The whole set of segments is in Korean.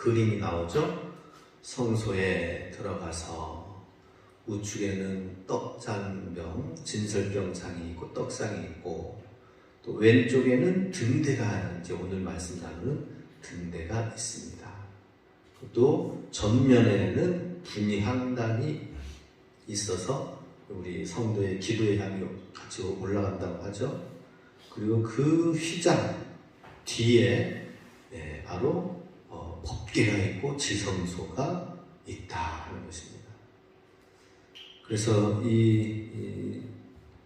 그림이 나오죠. 성소에 들어가서 우측에는 떡잔병, 진설병상이 있고 떡상이 있고, 또 왼쪽에는 등대가, 이제 오늘 말씀 나누는 등대가 있습니다. 또 전면에는 분향단이 있어서 우리 성도의 기도의 향이 같이 올라간다고 하죠. 그리고 그 휘장 뒤에 바로 법궤가 있고 지성소가 있다 하는 것입니다. 그래서 이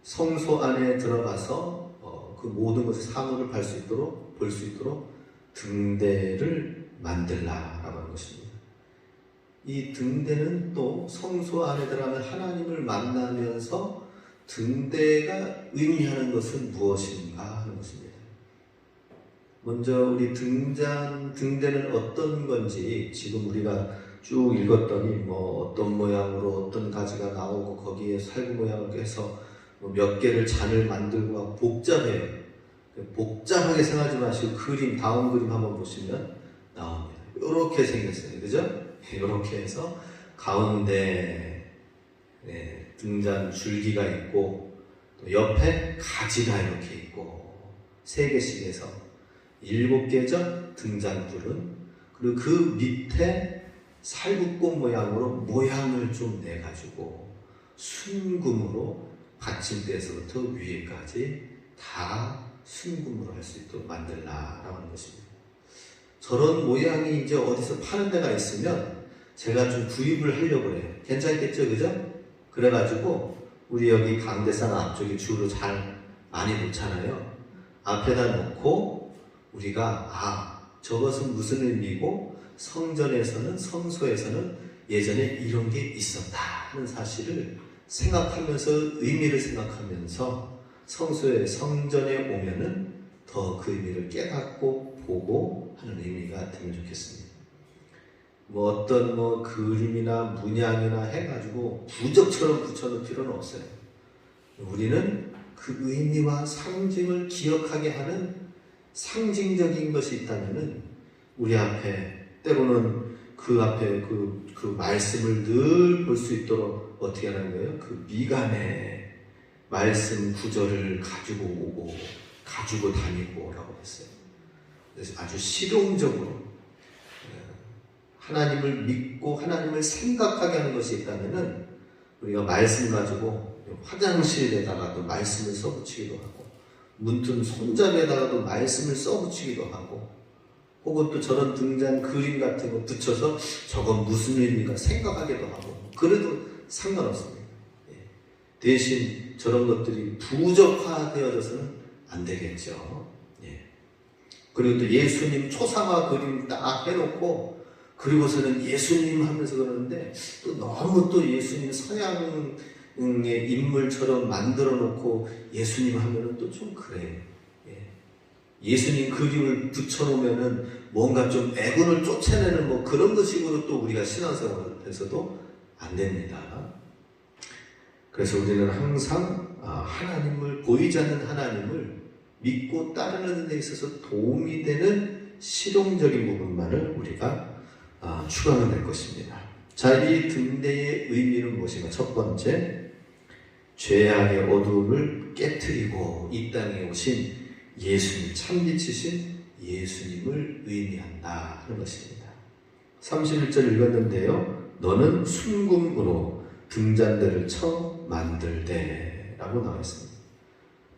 성소 안에 들어가서 그 모든 것의 사물을 볼 수 있도록 등대를 만들라라고 하는 것입니다. 이 등대는 또 성소 안에 들어가면 하나님을 만나면서 등대가 의미하는 것은 무엇인가 하는 것입니다. 먼저 우리 등대는 어떤 건지 지금 우리가 쭉 읽었더니 어떤 모양으로 어떤 가지가 나오고 거기에 살구 모양을 해서 몇 개를 잔을 만들고 복잡해요. 복잡하게 생각하지 마시고 다음 그림 한번 보시면 나옵니다. 이렇게 생겼어요. 그죠? 이렇게 해서 가운데 등잔 줄기가 있고 또 옆에 가지가 이렇게 있고 3개씩 해서 7개죠. 등잔불은. 그리고 그 밑에 살구꽃 모양으로 모양을 좀 내가지고 순금으로 받침대에서부터 위에까지 다 순금으로 할 수 있도록 만들라라고 하는 것입니다. 저런 모양이 이제 어디서 파는 데가 있으면 제가 좀 구입을 하려고 해요. 괜찮겠죠? 그죠? 그래가지고 우리 여기 강대상 앞쪽에 주로 잘 많이 놓잖아요. 앞에다 놓고 우리가 저것은 무슨 의미고 성소에서는 예전에 이런 게 있었다 하는 사실을 생각하면서 의미를 생각하면서 성전에 오면은 더 그 의미를 깨닫고 보고 하는 의미가 되면 좋겠습니다. 어떤 그림이나 문양이나 해가지고 부적처럼 붙여놓을 필요는 없어요. 우리는 그 의미와 상징을 기억하게 하는 상징적인 것이 있다면은 우리 앞에 때로는 그 앞에 그 말씀을 늘 볼 수 있도록 어떻게 하는 거예요? 그 미간에 말씀 구절을 가지고 오고 가지고 다니고라고 했어요. 그래서 아주 실용적으로 하나님을 믿고 하나님을 생각하게 하는 것이 있다면은 우리가 말씀 가지고 화장실에다가도 말씀을 써붙이기도 하고 문틈 손잡이에다가도 말씀을 써붙이기도 하고 혹은 또 저런 등잔 그림 같은 거 붙여서 저건 무슨 의미가 생각하기도 하고 그래도 상관없습니다. 대신 저런 것들이 부적화되어져서는 안 되겠죠. 그리고 또 예수님 초상화 그림 딱 해놓고 그리고서는 예수님 하면서 그러는데 또 너무 또 예수님 서양의 인물처럼 만들어 놓고 예수님 하면은 또 좀 그래요. 예수님 그림을 붙여놓으면은 뭔가 좀 애군을 쫓아내는 그런 것식으로 또 우리가 신앙생활에서도 안 됩니다. 그래서 우리는 항상 하나님을 보이지 않는 하나님을 믿고 따르는 데 있어서 도움이 되는 실용적인 부분만을 우리가 추가하면 될 것입니다. 자, 이 등대의 의미는 무엇인가? 첫 번째, 죄악의 어두움을 깨트리고 이 땅에 오신 예수님, 참빛이신 예수님을 의미한다 하는 것입니다. 31절 읽었는데요. 너는 순금으로 등잔대를 쳐 만들되 라고 나와 있습니다.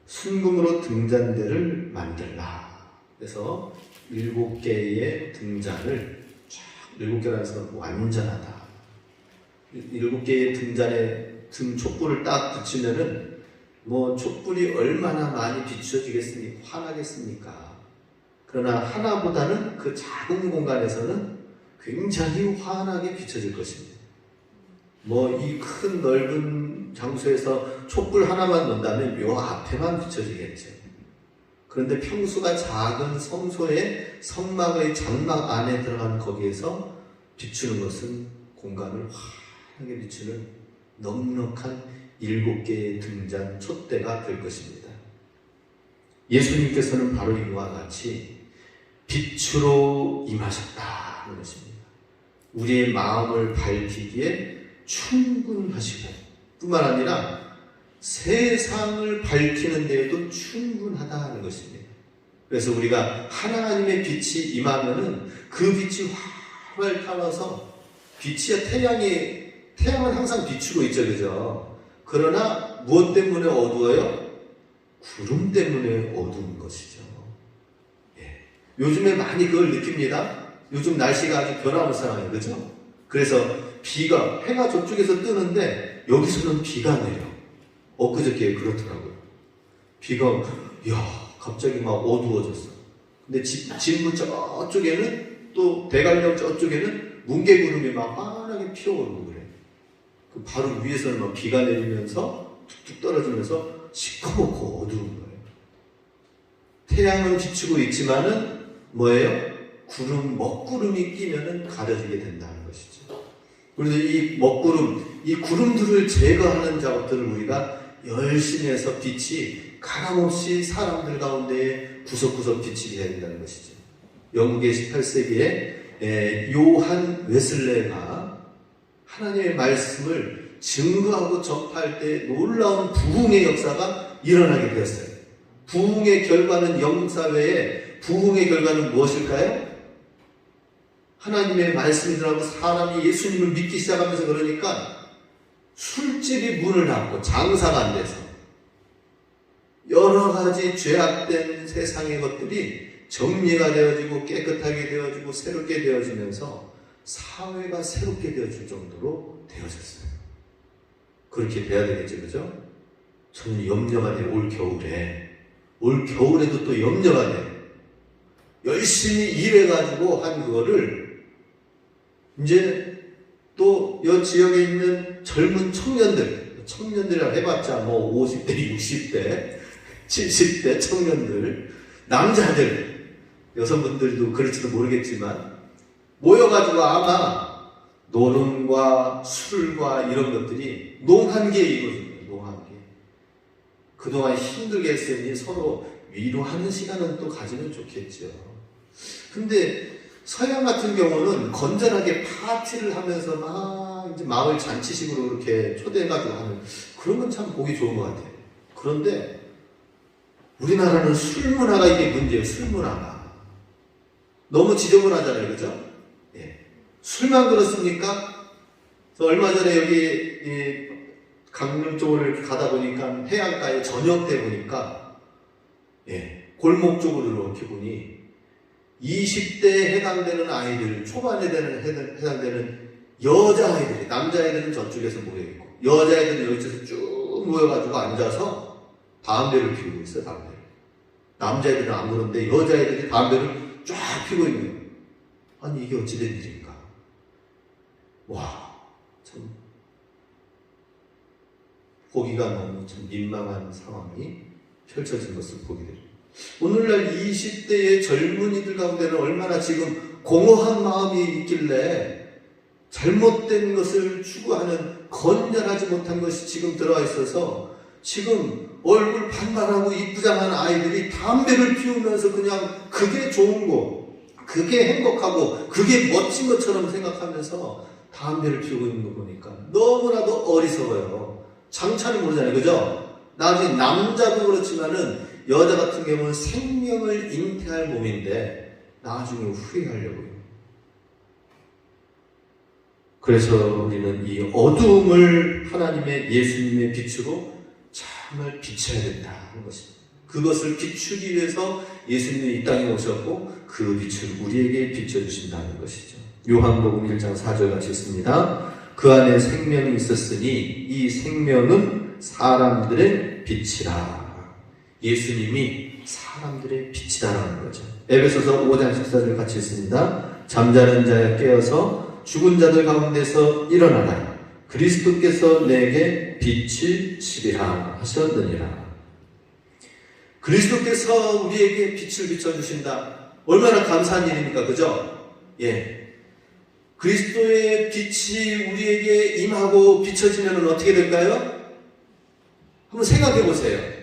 순금으로 등잔대를 만들라. 그래서 7개의 등잔을 7개라 해서 완전하다. 7개의 등잔에 등 촛불을 딱 붙이면은 촛불이 얼마나 많이 비춰지겠습니까? 환하겠습니까? 그러나 하나보다는 그 작은 공간에서는 굉장히 환하게 비춰질 것입니다. 이 큰 넓은 장소에서 촛불 하나만 놓는다면 요 앞에만 비춰지겠죠. 그런데 평수가 작은 성소의 성막의 장막 안에 들어간 거기에서 비추는 것은 공간을 환하게 비추는 넉넉한 7개의 등잔 촛대가 될 것입니다. 예수님께서는 바로 이와 같이 빛으로 임하셨다. 하는 것입니다. 우리의 마음을 밝히기에 충분하시고 뿐만 아니라 세상을 밝히는 데에도 충분하다는 것입니다. 그래서 우리가 하나님의 빛이 임하면은 그 빛이 활활 타면서 빛이야 태양은 항상 비추고 있죠, 그죠? 그러나 무엇 때문에 어두워요? 구름 때문에 어두운 것이죠. 예. 요즘에 많이 그걸 느낍니다. 요즘 날씨가 아주 변화무쌍해요, 그죠? 그래서 해가 저쪽에서 뜨는데 여기서는 비가 내려. 엊그저께 그렇더라고요. 비가 갑자기 막 어두워졌어. 근데 진부 저쪽에는 또 대관령 저쪽에는 뭉게구름이 막 환하게 피어오르고 그래. 그 바로 위에서는 막 비가 내리면서 툭툭 떨어지면서 시커멓고 어두운 거예요. 태양은 비추고 있지만은 뭐예요? 먹구름이 끼면은 가려지게 된다는 것이죠. 그래서 이 먹구름, 이 구름들을 제거하는 작업들을 우리가 열심히 해서 빛이 가감없이 사람들 가운데에 구석구석 비치게 된다는 것이죠. 영국의 18세기에 요한 웨슬레가 하나님의 말씀을 증거하고 접할 때 놀라운 부흥의 역사가 일어나게 되었어요. 부흥의 결과는 영국 사회에 부흥의 결과는 무엇일까요? 하나님의 말씀이 들어가고 사람이 예수님을 믿기 시작하면서 그러니까 술집이 문을 닫고 장사가 안 돼서 여러 가지 죄악된 세상의 것들이 정리가 되어지고 깨끗하게 되어지고 새롭게 되어지면서 사회가 새롭게 되어질 정도로 되어졌어요. 그렇게 돼야 되겠죠, 그죠? 저는 염려가 돼요. 올 겨울에도 또 염려가 돼요. 열심히 일해가지고 한 그거를 이제 또 이 지역에 있는 젊은 청년들이라 해봤자 뭐 50대, 60대, 70대 청년들, 남자들, 여성분들도 그럴지도 모르겠지만 모여가지고 아마 노름과 술과 이런 것들이 농한기에 이루어집니다. 농한기. 그동안 힘들게 했으니 서로 위로하는 시간은 또 가지면 좋겠죠. 근데 서양 같은 경우는 건전하게 파티를 하면서 막 이제 마을 잔치식으로 이렇게 초대해가지고 하는 그런 건 참 보기 좋은 것 같아요. 그런데 우리나라는 술 문화가 이게 문제예요. 술 문화가 너무 지저분하잖아요, 그죠? 예. 술만 그렇습니까? 얼마 전에 여기 강릉 쪽으로 이렇게 가다 보니까 해안가에 저녁 때 보니까 골목 쪽으로 이렇게 보니 20대에 해당되는 아이들, 초반에 해당되는 여자아이들이, 남자아이들은 저쪽에서 모여있고, 여자아이들은 여기서 쭉 모여가지고 앉아서 담배를 피우고 있어요, 담배를. 남자아이들은 안 그런데 여자아이들이 담배를 쫙 피우고 있는 거예요. 아니, 이게 어찌된 일인가. 와, 참, 보기가 너무 참 민망한 상황이 펼쳐진 것을 보게 됩니다. 오늘날 20대의 젊은이들 가운데는 얼마나 지금 공허한 마음이 있길래 잘못된 것을 추구하는 건전하지 못한 것이 지금 들어와 있어서 지금 얼굴 반반하고 이쁘장한 아이들이 담배를 피우면서 그냥 그게 좋은 거, 그게 행복하고 그게 멋진 것처럼 생각하면서 담배를 피우고 있는 거 보니까 너무나도 어리석어요. 장차는 모르잖아요, 그죠? 나중에 남자도 그렇지만은 여자 같은 경우는 생명을 잉태할 몸인데 나중에 후회하려고요. 그래서 우리는 이 어두움을 하나님의 예수님의 빛으로 정말 비춰야 된다는 것입니다. 그것을 비추기 위해서 예수님이 이 땅에 오셨고 그 빛을 우리에게 비춰주신다는 것이죠. 요한복음 1장 4절 같이 있습니다. 그 안에 생명이 있었으니 이 생명은 사람들의 빛이라. 예수님이 사람들의 빛이다라는 거죠. 에베소서 5장 14절 같이 있습니다. 잠자는 자야 깨어서 죽은 자들 가운데서 일어나라. 그리스도께서 내게 빛을 시리라 하셨느니라. 그리스도께서 우리에게 빛을 비춰주신다. 얼마나 감사한 일입니까? 그죠? 예. 그리스도의 빛이 우리에게 임하고 비춰지면 어떻게 될까요? 한번 생각해 보세요.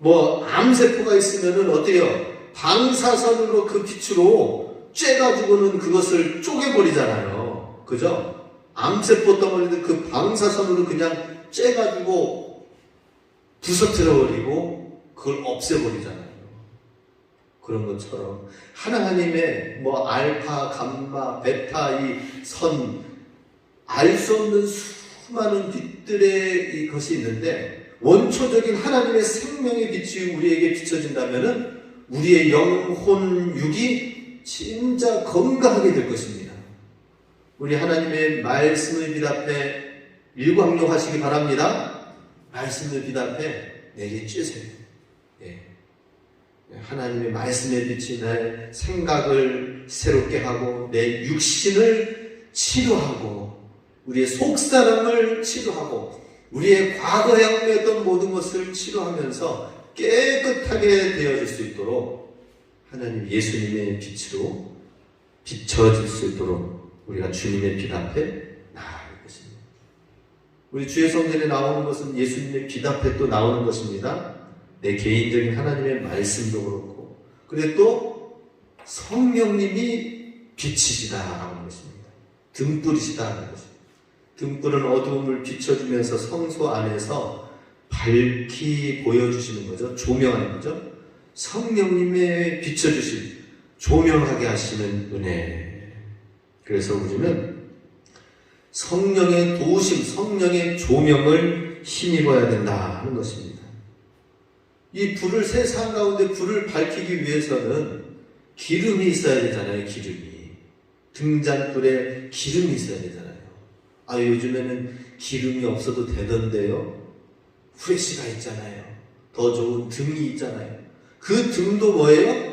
암세포가 있으면은 어때요? 방사선으로 그 빛으로 쬐가지고는 그것을 쪼개버리잖아요. 그죠? 암세포 덩어리들 그 방사선으로 그냥 쬐가지고 부서뜨려버리고 그걸 없애버리잖아요. 그런 것처럼 하나님의 뭐 알파, 감마, 베타, 이 선, 알 수 없는 수많은 빛들의 것이 있는데 원초적인 하나님의 생명의 빛이 우리에게 비춰진다면은 우리의 영혼, 육이 진짜 건강하게 될 것입니다. 우리 하나님의 말씀의 빛 앞에 일광욕하시기 바랍니다. 말씀의 빛 앞에 내리쬐세요. 예. 하나님의 말씀의 빛이 내 생각을 새롭게 하고 내 육신을 치료하고 우리의 속사람을 치료하고 우리의 과거에 얽매였던 모든 것을 치료하면서 깨끗하게 되어질 수 있도록 하나님 예수님의 빛으로 비춰질 수 있도록 우리가 주님의 빛 앞에 나아갈 것입니다. 우리 주의 성전에 나오는 것은 예수님의 빛 앞에 또 나오는 것입니다. 내 개인적인 하나님의 말씀도 그렇고 그래 또 성령님이 빛이시다라는 것입니다. 등불이시다라는 것입니다. 등불은 어두움을 비춰주면서 성소 안에서 밝히 보여주시는 거죠. 조명하는 거죠. 성령님의 비춰주신 조명하게 하시는 은혜. 그래서 우리는 성령의 도우심, 성령의 조명을 힘입어야 된다 하는 것입니다. 이 불을 세상 가운데 불을 밝히기 위해서는 기름이 있어야 되잖아요. 기름이. 등잔불에 기름이 있어야 되잖아요. 요즘에는 기름이 없어도 되던데요. 후레쉬가 있잖아요. 더 좋은 등이 있잖아요. 그 등도 뭐예요?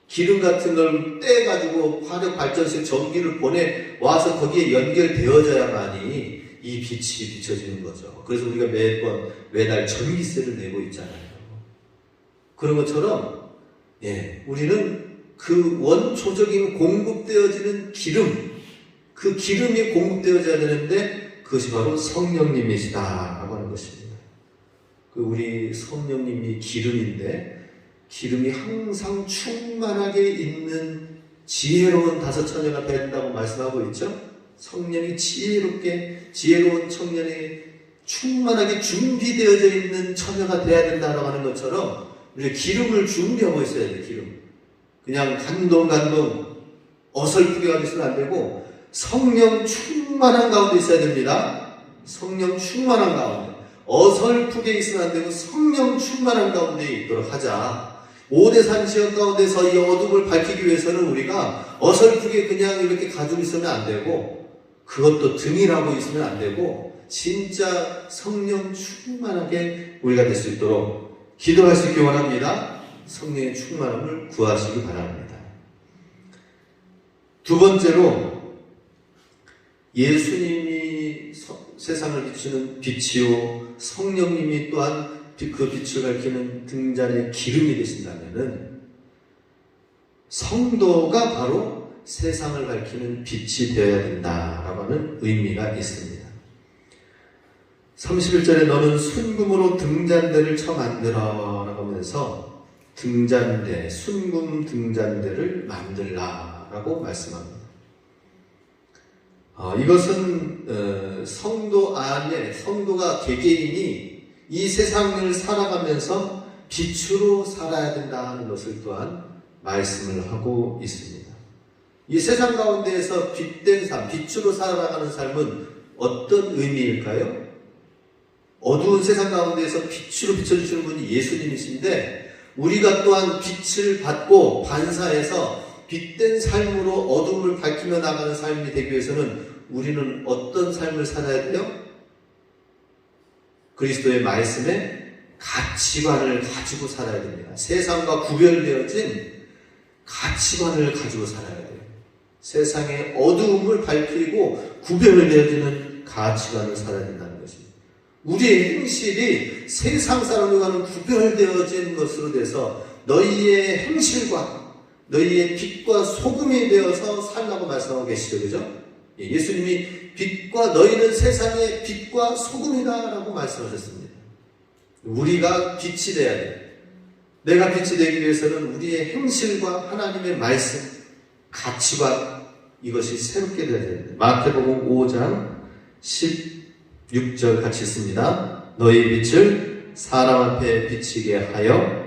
기름 같은 걸 떼가지고 화력 발전소에 전기를 보내 와서 거기에 연결되어져야만이 이 빛이 비춰지는 거죠. 그래서 우리가 매달 전기세를 내고 있잖아요. 그런 것처럼 우리는 그 원초적인 공급되어지는 기름, 그 기름이 공급되어져야 되는데 그것이 바로 성령님이시다라고 하는 것입니다. 우리 성령님이 기름인데 기름이 항상 충만하게 있는 지혜로운 다섯 처녀가 된다고 말씀하고 있죠. 성령이 지혜로운 청년이 충만하게 준비되어져 있는 처녀가 되어야 된다고 하는 것처럼 우리가 기름을 준비하고 있어야 돼요. 기름. 그냥 간동 어설프게 가지고 있으면 안 되고 성령 충만한 가운데 있어야 됩니다. 성령 충만한 가운데. 어설프게 있으면 안 되고 성령 충만한 가운데 있도록 하자. 5대3 지역 가운데서 이 어둠을 밝히기 위해서는 우리가 어설프게 그냥 이렇게 가지고 있으면 안 되고 그것도 등이라고 있으면 안 되고 진짜 성령 충만하게 우리가 될 수 있도록 기도할 수 있기 원합니다. 성령의 충만함을 구하시기 바랍니다. 두 번째로 예수님이 세상을 비추는 빛이요 성령님이 또한 그 빛을 밝히는 등잔의 기름이 되신다면은 성도가 바로 세상을 밝히는 빛이 되어야 된다라고 하는 의미가 있습니다. 31절에 너는 순금으로 등잔대를 쳐 만들어 라고 하면서 등잔대, 순금 등잔대를 만들라 라고 말씀합니다. 이것은 성도 안에 성도가 개개인이 이 세상을 살아가면서 빛으로 살아야 된다 하는 것을 또한 말씀을 하고 있습니다. 이 세상 가운데에서 빛된 삶, 빛으로 살아가는 삶은 어떤 의미일까요? 어두운 세상 가운데에서 빛으로 비춰주시는 분이 예수님이신데 우리가 또한 빛을 받고 반사해서 빛된 삶으로 어둠을 밝히며 나가는 삶이 되기 위해서는 우리는 어떤 삶을 살아야 돼요? 그리스도의 말씀에 가치관을 가지고 살아야 됩니다. 세상과 구별되어진 가치관을 가지고 살아야 돼요. 세상의 어두움을 밝히고 구별되어지는 가치관을 살아야 된다는 것입니다. 우리의 행실이 세상 사람들과는 구별되어진 것으로 돼서 너희의 행실과 너희의 빛과 소금이 되어서 살라고 말씀하고 계시죠. 그죠? 예수님이 빛과 너희는 세상의 빛과 소금이다 라고 말씀하셨습니다. 우리가 빛이 돼야 돼. 내가 빛이 되기 위해서는 우리의 행실과 하나님의 말씀, 가치관, 이것이 새롭게 되어야 됩니다. 마태복음 5장 16절 같이 읽습니다. 너희 빛을 사람 앞에 비치게 하여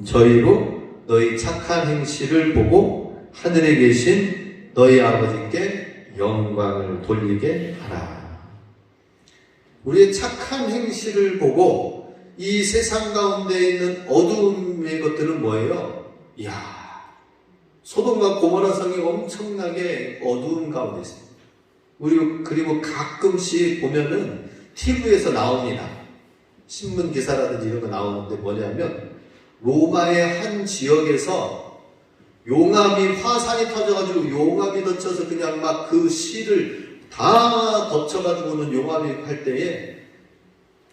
저희로 너희 착한 행실을 보고 하늘에 계신 너희 아버지께 영광을 돌리게 하라. 우리의 착한 행실을 보고 이 세상 가운데 있는 어두움의 것들은 뭐예요? 이야, 소돔과 고모라 성이 엄청나게 어두운 가운데 있습니다. 그리고 가끔씩 보면은 TV에서 나옵니다. 신문 기사라든지 이런 거 나오는데 뭐냐면 로마의 한 지역에서 용암이 화산이 터져가지고 용암이 덮쳐서 그냥 막 그 시를 다 덮쳐가지고는 용암이 할 때에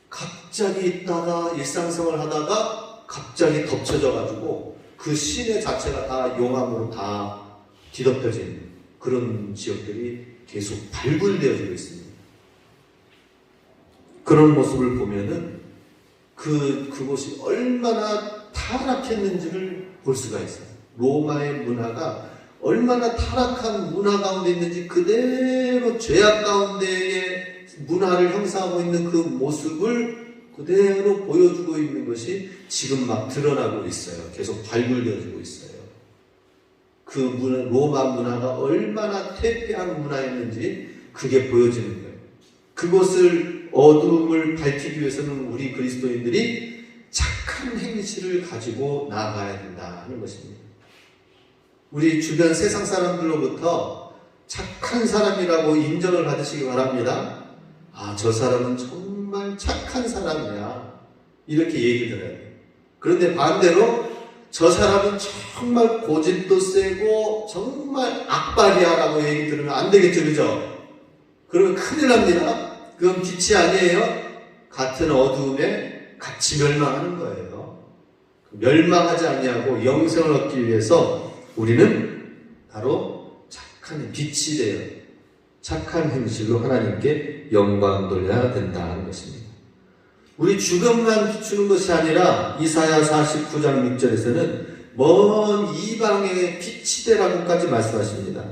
갑자기 있다가 일상생활 하다가 갑자기 덮쳐져가지고 그 시내 자체가 다 용암으로 다 뒤덮여진 그런 지역들이 계속 발굴되어지고 있습니다. 그런 모습을 보면은 그곳이 얼마나 타락했는지를 볼 수가 있어요. 로마의 문화가 얼마나 타락한 문화 가운데 있는지 그대로 죄악 가운데의 문화를 형성하고 있는 그 모습을 그대로 보여주고 있는 것이 지금 막 드러나고 있어요. 계속 발굴되어지고 있어요. 그 문화, 로마 문화가 얼마나 퇴폐한 문화였는지 그게 보여지는 거예요. 그것을 어둠을 밝히기 위해서는 우리 그리스도인들이 착한 행실을 가지고 나아가야 된다 하는 것입니다. 우리 주변 세상 사람들로부터 착한 사람이라고 인정을 받으시기 바랍니다. 아, 저 사람은 정말 착한 사람이야, 이렇게 얘기 들어야 돼요. 그런데 반대로 저 사람은 정말 고집도 세고 정말 악발이야 라고 얘기 들으면 안 되겠죠, 그죠? 그러면 큰일 납니다. 그건 빛이 아니에요. 같은 어두움에 같이 멸망하는 거예요. 멸망하지 아니하고 영생을 얻기 위해서 우리는 바로 착한 빛이 되어 착한 행실로 하나님께 영광 돌려야 된다는 것입니다. 우리 주변만 비추는 것이 아니라 이사야 49장 6절에서는 먼 이방의 빛이 되라고까지 말씀하십니다.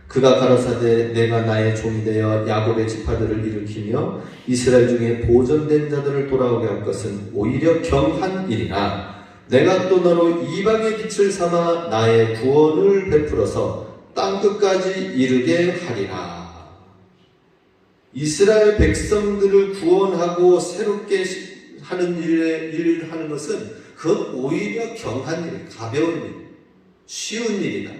그가 가라사대 내가 나의 종이 되어 야곱의 지파들을 일으키며 이스라엘 중에 보존된 자들을 돌아오게 할 것은 오히려 경한 일이나 내가 또 너로 이방의 빛을 삼아 나의 구원을 베풀어서 땅끝까지 이르게 하리라. 이스라엘 백성들을 구원하고 새롭게 하는 일을 하는 것은 그건 오히려 경한 일, 가벼운 일, 쉬운 일이다.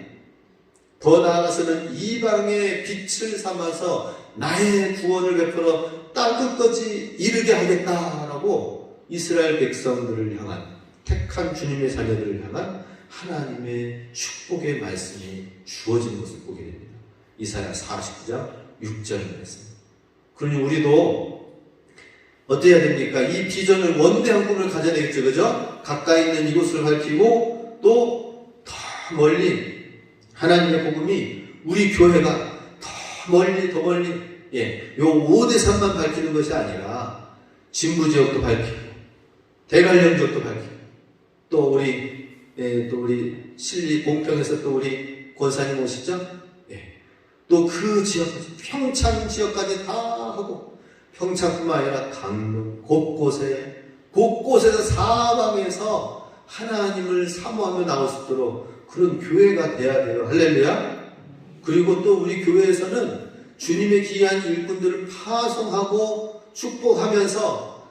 더 나아가서는 이방의 빛을 삼아서 나의 구원을 베풀어 땅끝까지 이르게 하겠다라고 이스라엘 백성들을 향한, 택한 주님의 자녀들을 향한 하나님의 축복의 말씀이 주어진 것을 보게 됩니다. 이사야 49장 6절의 말씀. 그러니 우리도 어떻게 해야 됩니까? 이 비전을, 원대한 꿈을 가져야 되겠죠, 그죠? 가까이 있는 이곳을 밝히고 또 더 멀리 하나님의 복음이 우리 교회가 더 멀리 요 5대3만 밝히는 것이 아니라 진부 지역도 밝히고 대관령 지역도 밝히고 또 우리 신리 공평에서 또 우리 권사님 오시죠? 또 그 지역까지, 평창 지역까지 다 하고, 평창뿐만 아니라 강릉 곳곳에서 사방에서 하나님을 사모하며 나올 수 있도록 그런 교회가 돼야 돼요. 할렐루야. 그리고 또 우리 교회에서는 주님의 귀한 일꾼들을 파송하고 축복하면서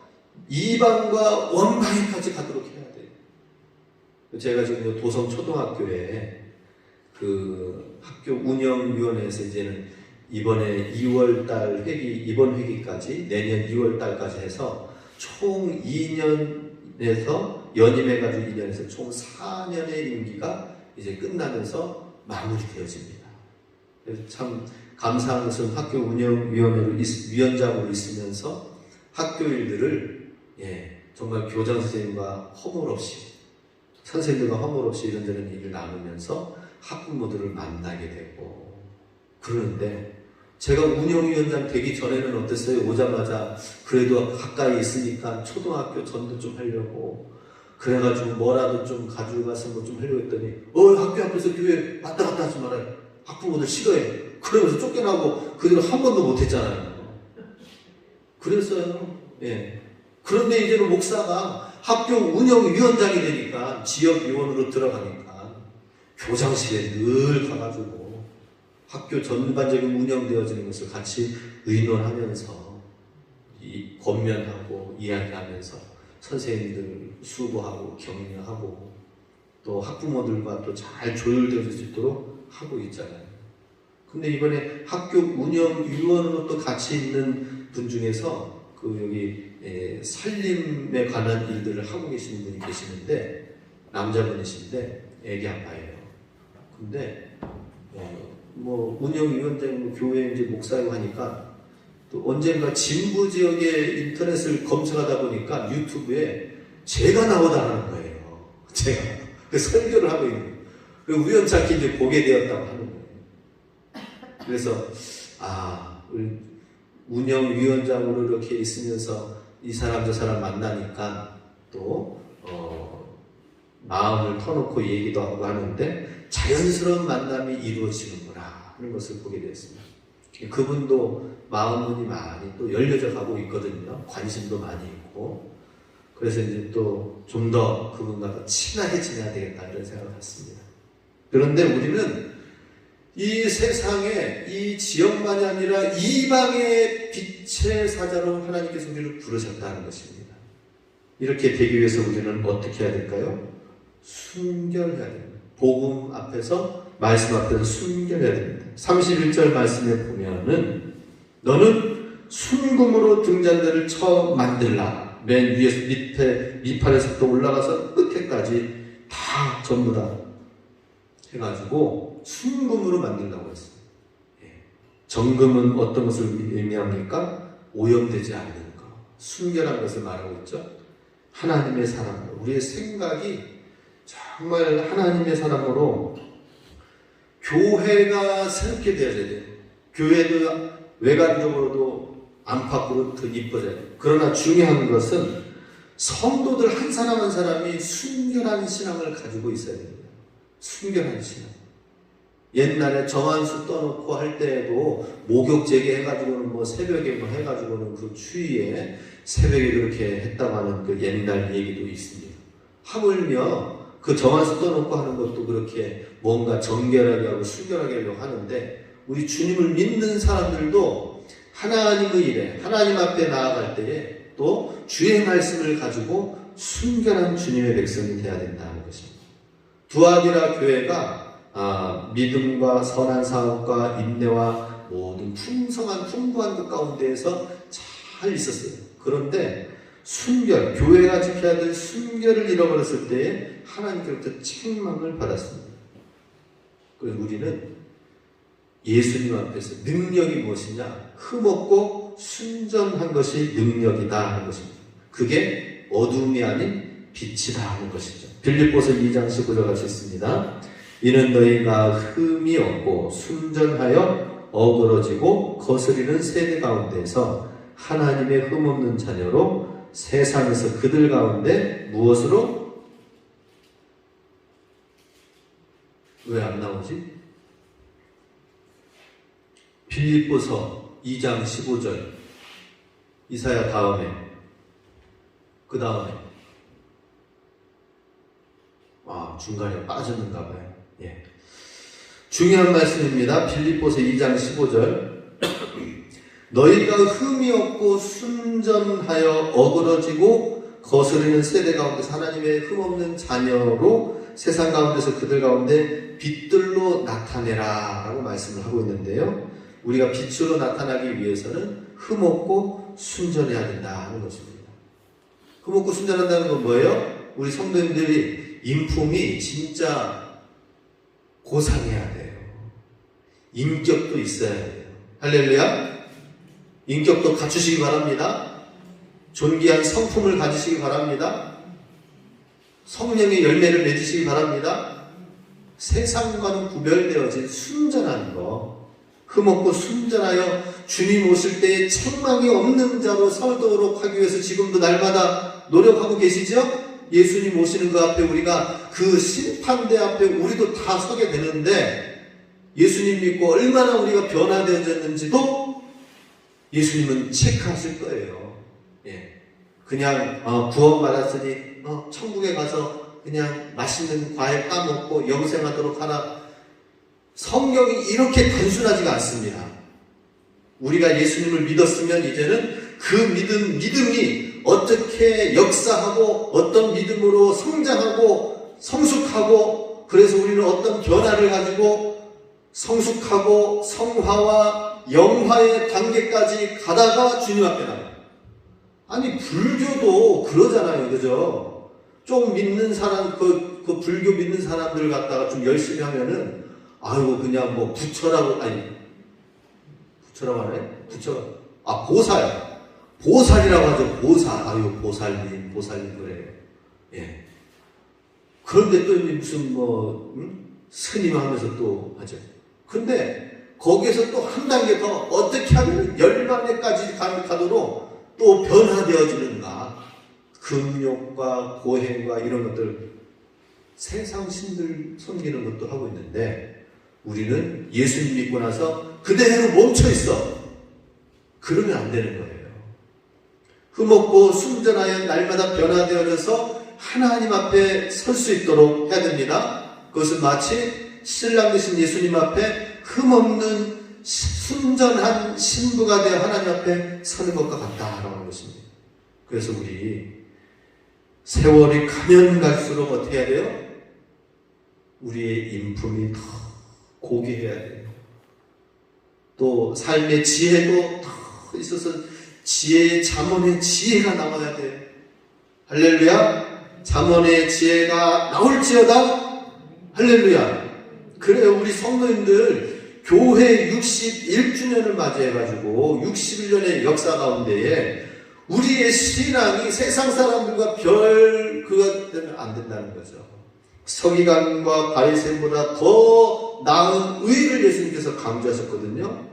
이방과 원방에까지 가도록 해야 돼요. 제가 지금 도성 초등학교에 그 학교 운영위원회에서 이제는 이번에 2월달 이번 회기까지 내년 2월달까지 해서 총 2년에서 연임해가지고 2년에서 총 4년의 임기가 이제 끝나면서 마무리되어집니다. 그래서 참 감사한 것은 학교 운영위원회로 위원장으로 있으면서 학교 일들을 정말 교장 선생님과 선생님들과 허물 없이 이런저런 일을 나누면서 학부모들을 만나게 되고 그러는데, 제가 운영위원장 되기 전에는 어땠어요? 오자마자 그래도 가까이 있으니까 초등학교 전도 좀 하려고 그래가지고 뭐라도 좀 가져가서 뭐 좀 하려고 했더니 학교 앞에서 교회 왔다 갔다 하지 말아요. 학부모들 싫어해. 그러면서 쫓겨나고 그 뒤로 한 번도 못했잖아요. 그랬어요. 예. 그런데 이제는 목사가 학교 운영위원장이 되니까 지역위원으로 들어가니까 교장실에 늘 가가지고 학교 전반적인 운영되어지는 것을 같이 의논하면서 권면하고 이야기하면서 선생님들 수고하고 격려하고 또 학부모들과 또 잘 조율되어질 수 있도록 하고 있잖아요. 근데 이번에 학교 운영위원으로 또 같이 있는 분 중에서 여기 살림에 관한 일들을 하고 계시는 분이 계시는데 남자분이신데 애기 아빠예요. 근데 뭐 운영위원장 교회 이제 목사이고 하니까 또 언젠가 진부 지역의 인터넷을 검색하다 보니까 유튜브에 제가 나오다는 거예요. 제가 그 설교를 하고 있는 거예요. 그리고 우연찮게 이제 보게 되었다고 하는 거예요. 그래서 우리 운영위원장으로 이렇게 있으면서 이 사람 저 사람 만나니까 또 마음을 터놓고 얘기도 하고 하는데 자연스러운 만남이 이루어지는구나 하는 것을 보게 되었습니다. 그분도 마음문이 많이 또 열려져 가고 있거든요. 관심도 많이 있고. 그래서 이제 또 좀 더 그분과 더 친하게 지내야 되겠다 이런 생각을 했습니다. 그런데 우리는 이 세상에 이 지역만이 아니라 이방의 빛의 사자로 하나님께서 우리를 부르셨다는 것입니다. 이렇게 되기 위해서 우리는 어떻게 해야 될까요? 순결해야 됩니다. 복음 앞에서 말씀 앞에서 순결해야 됩니다. 31절 말씀에 보면은 너는 순금으로 등잔대를 쳐 만들라. 맨 위에서 밑에 밑판에서부터 올라가서 끝에까지 다 전부 다 해가지고 순금으로 만들라고 했어요. 정금은 어떤 것을 의미합니까? 오염되지 않는 것, 순결한 것을 말하고 있죠. 하나님의 사람으로 우리의 생각이 정말 하나님의 사람으로 교회가 새롭게 되어야 돼요. 교회도 외관적으로도 안팎으로 더 이뻐져야 돼요. 그러나 중요한 것은 성도들 한 사람 한 사람이 순결한 신앙을 가지고 있어야 됩니다. 순결한 신앙. 옛날에 정한수 떠놓고 할 때에도 목욕제게 해가지고는 뭐 새벽에 뭐 해가지고는 그 추위에 새벽에 그렇게 했다고 하는 그 옛날 얘기도 있습니다. 하물며 그 정한수 떠놓고 하는 것도 그렇게 뭔가 정결하게 하고 순결하게 하려고 하는데 우리 주님을 믿는 사람들도 하나님의 일에 하나님 앞에 나아갈 때에 또 주의 말씀을 가지고 순결한 주님의 백성이 되어야 된다는 것입니다. 두아디라 교회가 믿음과 선한 사업과 인내와 모든 풍부한 것 가운데에서 잘 있었어요. 그런데 순결, 교회가 지켜야 될 순결을 잃어버렸을 때에 하나님께로부터 책망을 받았습니다. 그래서 우리는 예수님 앞에서 능력이 무엇이냐? 흠없고 순전한 것이 능력이다 하는 것입니다. 그게 어둠이 아닌 빛이다 하는 것이죠. 빌립보서 2장 19절 같이 있습니다. 이는 너희가 흠이 없고 순전하여 어그러지고 거스리는 세대 가운데서 하나님의 흠없는 자녀로 세상에서 그들 가운데 무엇으로? 왜 안 나오지? 빌립보서 2장 15절 이사야 다음에 그 다음에 중간에 빠졌는가 봐요. 예. 중요한 말씀입니다. 빌립보서 2장 15절 너희가 흠이 없고 순전하여 어그러지고 거스르는 세대 가운데서 하나님의 흠없는 자녀로 세상 가운데서 그들 가운데 빛들로 나타내라 라고 말씀을 하고 있는데요. 우리가 빛으로 나타나기 위해서는 흠없고 순전해야 된다 하는 것입니다. 흠없고 순전한다는 건 뭐예요? 우리 성도님들이 인품이 진짜 고상해야 돼요. 인격도 있어야 돼요. 할렐루야. 인격도 갖추시기 바랍니다. 존귀한 성품을 가지시기 바랍니다. 성령의 열매를 맺으시기 바랍니다. 세상과는 구별되어진 순전한 것, 흠없고 순전하여 주님 오실 때에 책망이 없는 자로 서도록 하기 위해서 지금도 날마다 노력하고 계시죠? 예수님 오시는 그 앞에 우리가 그 심판대 앞에 우리도 다 서게 되는데 예수님 믿고 얼마나 우리가 변화되어졌는지도 예수님은 체크하실 거예요. 예. 그냥 구원받았으니 천국에 가서 그냥 맛있는 과일 까먹고 영생하도록 하나. 성경이 이렇게 단순하지가 않습니다. 우리가 예수님을 믿었으면 이제는 그 믿음이 어떻게 역사하고 어떤 믿음으로 성장하고 성숙하고, 그래서 우리는 어떤 변화를 가지고 성숙하고 성화와 영화의 단계까지 가다가 주님 앞에 나가요. 아니 불교도 그러잖아요, 그죠? 좀 믿는 사람, 그 불교 믿는 사람들 갖다가 좀 열심히 하면은 아이고 그냥 뭐 부처라고 보살이라고 하죠. 보살. 아유 보살님 그래요. 예. 그런데 또 무슨 스님 하면서 또 하죠. 근데 거기에서 또 한 단계 더 어떻게 하면 열반에까지 가도록 또 변화되어지는가. 금욕과 고행과 이런 것들 세상 신들 섬기는 것도 하고 있는데 우리는 예수님 믿고 나서 그대로 멈춰 있어. 그러면 안 되는 거예요. 흠없고 순전하여 날마다 변화되어져서 하나님 앞에 설 수 있도록 해야 됩니다. 그것은 마치 신랑 되신 예수님 앞에 흠없는 순전한 신부가 되어 하나님 앞에 서는 것과 같다라는 것입니다. 그래서 우리 세월이 가면 갈수록 어떻게 해야 돼요? 우리의 인품이 더 고귀해야 돼요. 또 삶의 지혜도 더 있어서 지혜의 잠언의 지혜가 나와야 돼요. 할렐루야. 잠언의 지혜가 나올지어다. 할렐루야. 그래요. 우리 성도님들 교회 61주년을 맞이해가지고 61년의 역사 가운데에 우리의 신앙이 세상 사람들과 그거 되면 안 된다는 거죠. 서기관과 바리새인보다 더 나은 의를 예수님께서 강조하셨거든요.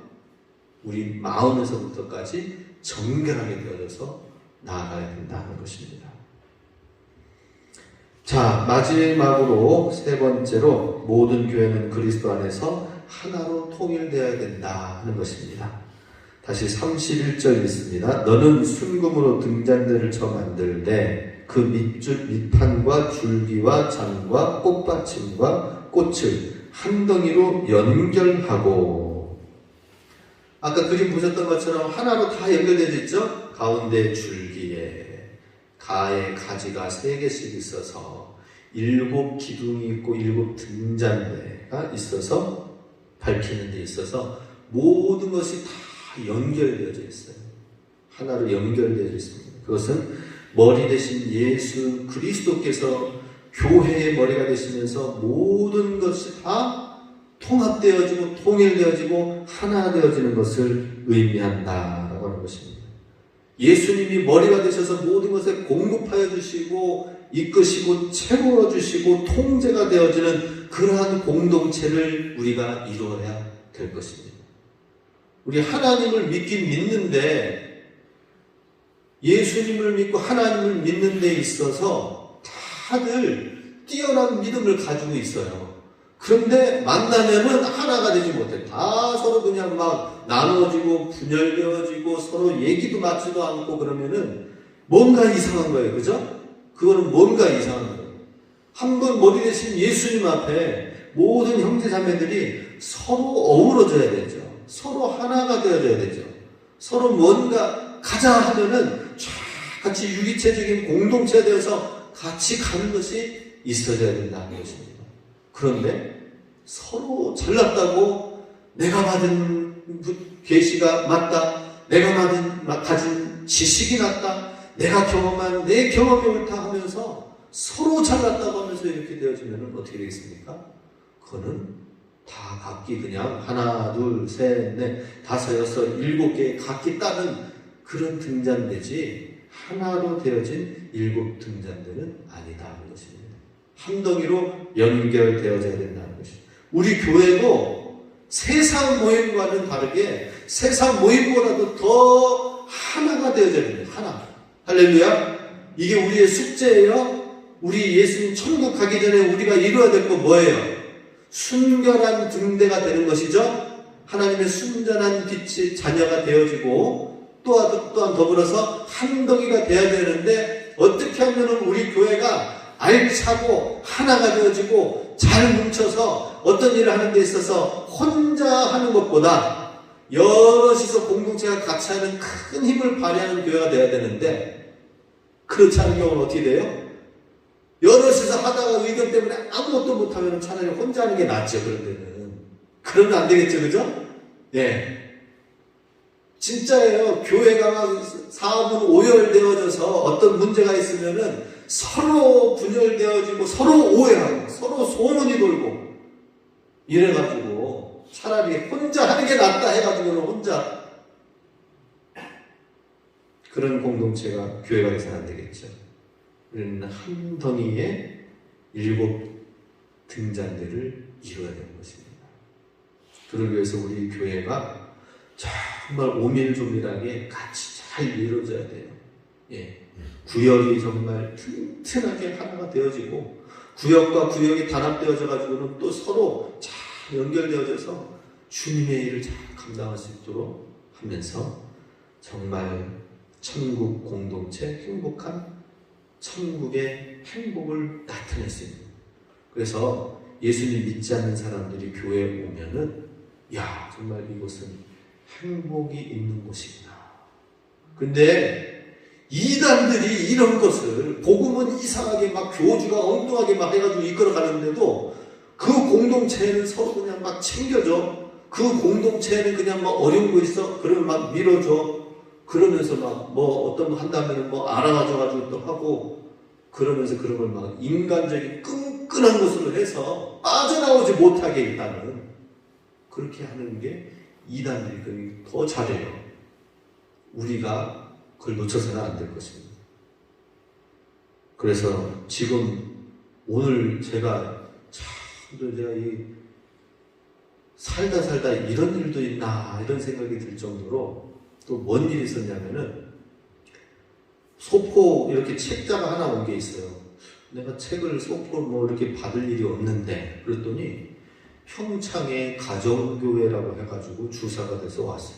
우리 마음에서부터까지 정결하게 되어져서 나아가야 된다는 것입니다. 자, 마지막으로 세 번째로 모든 교회는 그리스도 안에서 하나로 통일되어야 된다는 것입니다. 다시 31절 있습니다. 너는 순금으로 등잔대를 쳐 만들되 그 밑판과 줄기와 장과 꽃받침과 꽃을 한 덩이로 연결하고. 아까 그림 보셨던 것처럼 하나로 다 연결되어 있죠? 가운데 줄기에 가의 가지가 3개씩 있어서 7 기둥이 있고 7 등잔대가 있어서 밝히는 데 있어서 모든 것이 다 연결되어져 있어요. 하나로 연결되어져 있습니다. 그것은 머리 대신 예수 그리스도께서 교회의 머리가 되시면서 모든 것이 다 통합되어지고 통일되어지고 하나 되어지는 것을 의미한다라고 하는 것입니다. 예수님이 머리가 되셔서 모든 것을 공급하여 주시고 이끄시고 채워 주시고 통제가 되어지는 그러한 공동체를 우리가 이루어야 될 것입니다. 우리 하나님을 믿긴 믿는데 예수님을 믿고 하나님을 믿는 데 있어서 다들 뛰어난 믿음을 가지고 있어요. 그런데 만나면은 하나가 되지 못해. 다 서로 그냥 막 나눠지고 분열되어지고 서로 얘기도 맞지도 않고 그러면은 뭔가 이상한 거예요. 그죠? 그거는 뭔가 이상한 거예요. 한 분 머리 대신 예수님 앞에 모든 형제자매들이 서로 어우러져야 되죠. 서로 하나가 되어져야 되죠. 서로 뭔가 가자 하면은 같이 유기체적인 공동체가 되어서 같이 가는 것이 있어져야 된다는 것입니다. 그런데 서로 잘났다고 내가 받은 계시가 맞다, 내가 가진 지식이 낫다, 내가 경험한 내 경험이 옳다 하면서 서로 잘났다고 하면서 이렇게 되어지면 어떻게 되겠습니까? 그거는 다 각기 그냥 하나, 둘, 셋, 넷, 다섯, 여섯, 7개 각기 따른 그런 등잔대지 하나로 되어진 7 등잔대는 아니다는 것입니다. 한 덩이로 연결되어져야 된다는 것입니다. 우리 교회도 세상 모임과는 다르게 세상 모임보다도 더 하나가 되어져야 됩니다. 하나. 할렐루야. 이게 우리의 숙제예요. 우리 예수님 천국 가기 전에 우리가 이루어야 될 건 뭐예요? 순결한 등대가 되는 것이죠. 하나님의 순전한 빛이 자녀가 되어지고 또한 더불어서 한 덩이가 되어야 되는데 어떻게 하면 우리 교회가 알차고 하나가 되어지고 잘 뭉쳐서 어떤 일을 하는 데 있어서 혼자 하는 것보다 여럿이서 공동체가 같이 하는 큰 힘을 발휘하는 교회가 되어야 되는데 그렇지 않은 경우는 어떻게 돼요? 여럿이서 하다가 의견 때문에 아무것도 못하면 차라리 혼자 하는 게 낫죠. 그런 데는. 그러면 안 되겠죠. 그죠? 예. 진짜예요. 교회가 막 사업은 오열되어져서 어떤 문제가 있으면은 서로 분열되어지고 서로 오해하고 서로 소문이 돌고 이래가지고 차라리 혼자 하는 게 낫다 해가지고는 혼자 그런 공동체가 교회가 돼서는 안 되겠죠. 우리는 한 덩이의 7 등잔대를 이루어야 되는 것입니다. 그러기 위해서 우리 교회가 정말 오밀조밀하게 같이 잘 이루어져야 돼요. 예. 구역이 정말 튼튼하게 하나가 되어지고 구역과 구역이 단합되어져 가지고는 또 서로 잘 연결되어져서 주님의 일을 잘 감당할 수 있도록 하면서 정말 천국 공동체, 행복한 천국의 행복을 나타낼 수 있는. 그래서 예수님 믿지 않는 사람들이 교회에 오면은 야, 정말 이곳은 행복이 있는 곳이구나. 근데 이단들이 이런 것을 복음은 이상하게 막 교주가 엉뚱하게 막 해가지고 이끌어가는데도 그 공동체는 서로 그냥 막 챙겨줘. 그 공동체는 그냥 막 어려운 거 있어. 그러면 막 밀어줘. 그러면서 막 뭐 어떤 거 한다면 뭐 알아가져가지고 또 하고 그러면서 그런 걸 막 인간적인 끈끈한 것으로 해서 빠져나오지 못하게 일단은 그렇게 하는 게 이단들이 더 잘해요. 우리가 그걸 놓쳐서는 안 될 것입니다. 그래서 지금 오늘 제가 이 살다 이런 일도 있나 이런 생각이 들 정도로 또 뭔 일이 있었냐면은 소포 이렇게 책자가 하나 온 게 있어요. 내가 책을 소포 뭐 이렇게 받을 일이 없는데 그랬더니 평창에 가정교회라고 해가지고 주사가 돼서 왔어요.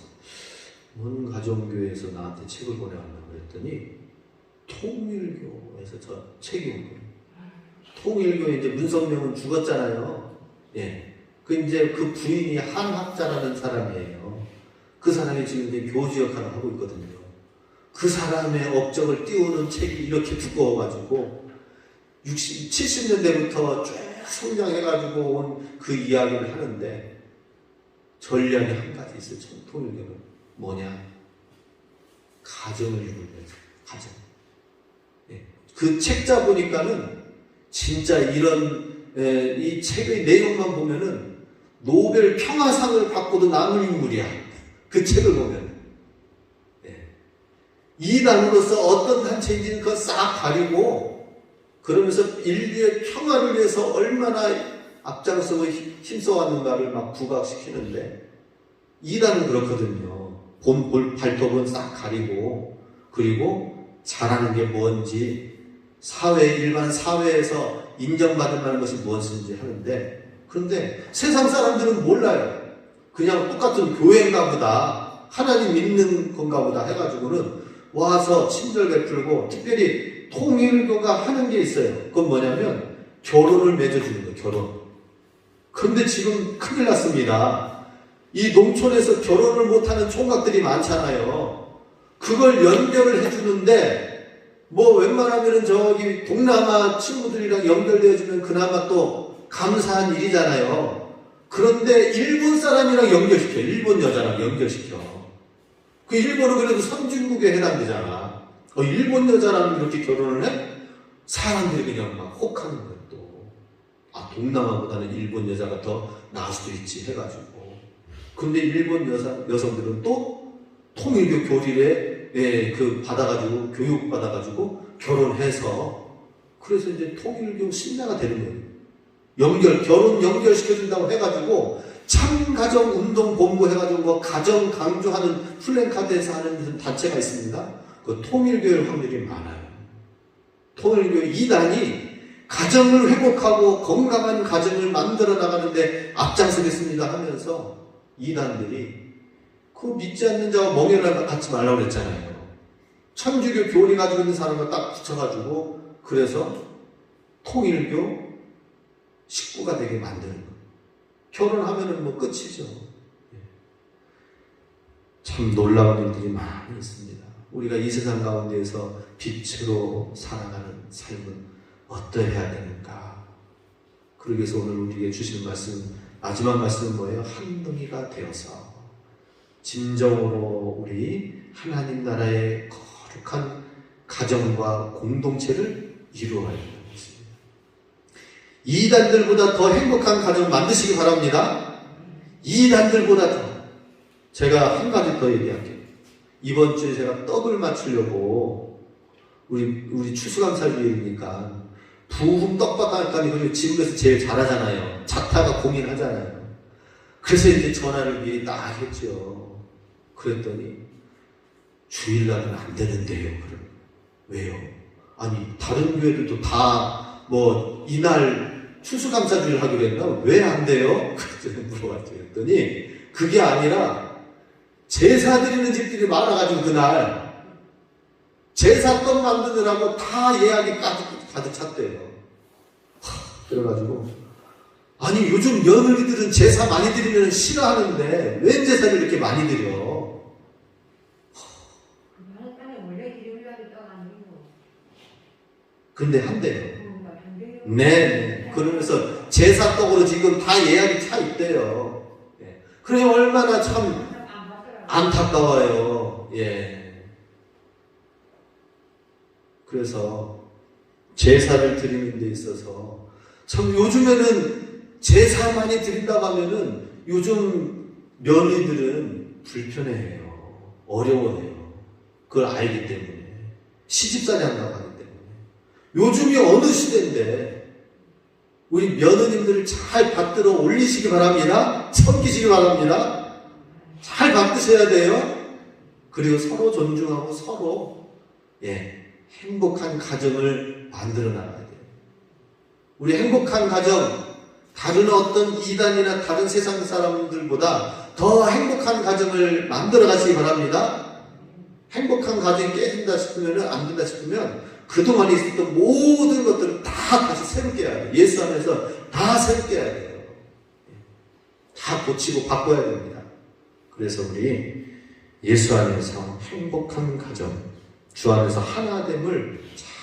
뭔 가정교회에서 나한테 책을 보내왔나 그랬더니 통일교에서 저 책이 온 거예요. 통일교에 이제 문성명은 죽었잖아요. 예. 그 부인이 한학자라는 사람이에요. 그 사람이 지금 이제 교주 역할을 하고 있거든요. 그 사람의 업적을 띄우는 책이 이렇게 두꺼워가지고 70년대부터 쭉 성장해가지고 온 그 이야기를 하는데 전략이 한 가지 있어요. 통일교는 뭐냐? 가정을 이루면서 가정. 예. 그 책자 보니까는 진짜 이 책의 내용만 보면은 노벨 평화상을 받고도 남은 인물이야. 그 책을 보면. 예. 이단으로서 어떤 단체인지는 그거 싹 가리고 그러면서 인류의 평화를 위해서 얼마나 앞장서고 힘써왔는가를 막 부각시키는데 이단은 그렇거든요. 발톱은 싹 가리고 그리고 잘하는 게 뭔지 일반 사회에서 인정받을 만한 것이 무엇인지 하는데 그런데 세상 사람들은 몰라요. 그냥 똑같은 교회인가 보다 하나님 믿는 건가 보다 해가지고는 와서 친절 베풀고 특별히 통일교가 하는 게 있어요. 그건 뭐냐면 결혼을 맺어주는 거예요. 결혼. 그런데 지금 큰일 났습니다. 이 농촌에서 결혼을 못하는 총각들이 많잖아요. 그걸 연결을 해주는데 뭐 웬만하면 저기 동남아 친구들이랑 연결되어주면 그나마 또 감사한 일이잖아요. 그런데 일본 사람이랑 연결시켜. 일본 여자랑 연결시켜. 그 일본은 그래도 선진국에 해당되잖아. 일본 여자랑 이렇게 결혼을 해? 사람들이 그냥 막 혹하는 거야 또. 동남아보다는 일본 여자가 더 나을 수도 있지 해가지고. 근데 일본 여성들은 또 통일교 교리에 받아가지고 교육 받아가지고 결혼해서 그래서 이제 통일교 신자가 되는 거예요. 결혼 연결시켜준다고 해가지고 참가정운동본부 해가지고 뭐 가정 강조하는 플랜카드에서 하는 무슨 단체가 있습니다. 그 통일교회 확률이 많아요. 통일교회 이단이 가정을 회복하고 건강한 가정을 만들어 나가는데 앞장서겠습니다 하면서 이단들이 그 믿지 않는 자와 멍에를 갖지 말라고 그랬잖아요. 천주교 교리 가지고 있는 사람을 딱 붙여가지고 그래서 통일교 식구가 되게 만드는 거예요. 결혼하면은 뭐 끝이죠. 참 놀라운 일들이 많이 있습니다. 우리가 이 세상 가운데에서 빛으로 살아가는 삶은 어떠해야 되는가? 그러기 위해서 오늘 우리에게 주시는 말씀, 마지막 말씀은 뭐예요? 한덩이가 되어서 진정으로 우리 하나님 나라의 거룩한 가정과 공동체를 이루어야 된다는 것입니다. 이단들보다 더 행복한 가정을 만드시기 바랍니다. 이단들보다 더. 제가 한 가지 더 얘기할게요. 이번 주에 제가 떡을 맞추려고 우리 추수감사주일이니까 부흥 떡밥하니까 지금에서 제일 잘하잖아요. 자타가 고민하잖아요. 그래서 이제 전화를 미리 딱 했죠. 그랬더니 주일날은 안 되는데요. 그럼 왜요? 아니 다른 교회들도 다 뭐 이날 추수감사주일 하기로 했나? 왜 안 돼요? 그랬더니 물어봤죠. 그랬더니 그게 아니라 제사 드리는 집들이 많아가지고 그날 제사떡 만드느라고 다 예약이 가득 찼대요. 그래가지고 아니 요즘 며느리들은 제사 많이 드리면 싫어하는데 왜 제사를 이렇게 많이 드려? 근데 한대요. 네. 그러면서 제사떡으로 지금 다 예약이 차 있대요. 그래 얼마나 참 안타까워요. 예. 그래서 제사를 드리는 데 있어서 참 요즘에는 제사 많이 드린다고 하면은 요즘 며느리들은 불편해해요. 어려워해요. 그걸 알기 때문에. 시집살이 한다고 하기 때문에. 요즘이 어느 시대인데 우리 며느님들을 잘 받들어 올리시기 바랍니다. 섬기시기 바랍니다. 잘 받드셔야 돼요. 그리고 서로 존중하고 서로 행복한 가정을 만들어 나가야 돼요. 우리 행복한 가정, 다른 어떤 이단이나 다른 세상 사람들보다 더 행복한 가정을 만들어 가시기 바랍니다. 행복한 가정이 깨진다 싶으면, 안 된다 싶으면 그동안 있었던 모든 것들을 다 다시 새롭게 해야 돼요. 예수 안에서 다 새롭게 해야 돼요. 다 고치고 바꿔야 됩니다. 그래서 우리 예수 안에서 행복한 가정, 주 안에서 하나됨을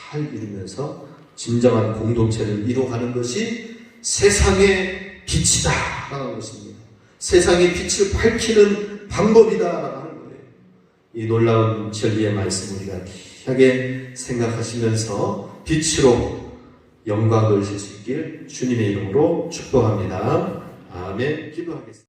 잘 이루면서 진정한 공동체를 이루어가는 것이 세상의 빛이다 라는 것입니다. 세상의 빛을 밝히는 방법이다 라는 거예요. 이 놀라운 진리의 말씀 우리가 귀하게 생각하시면서 빛으로 영광 돌리실 수 있길 주님의 이름으로 축복합니다. 아멘. 기도하겠습니다.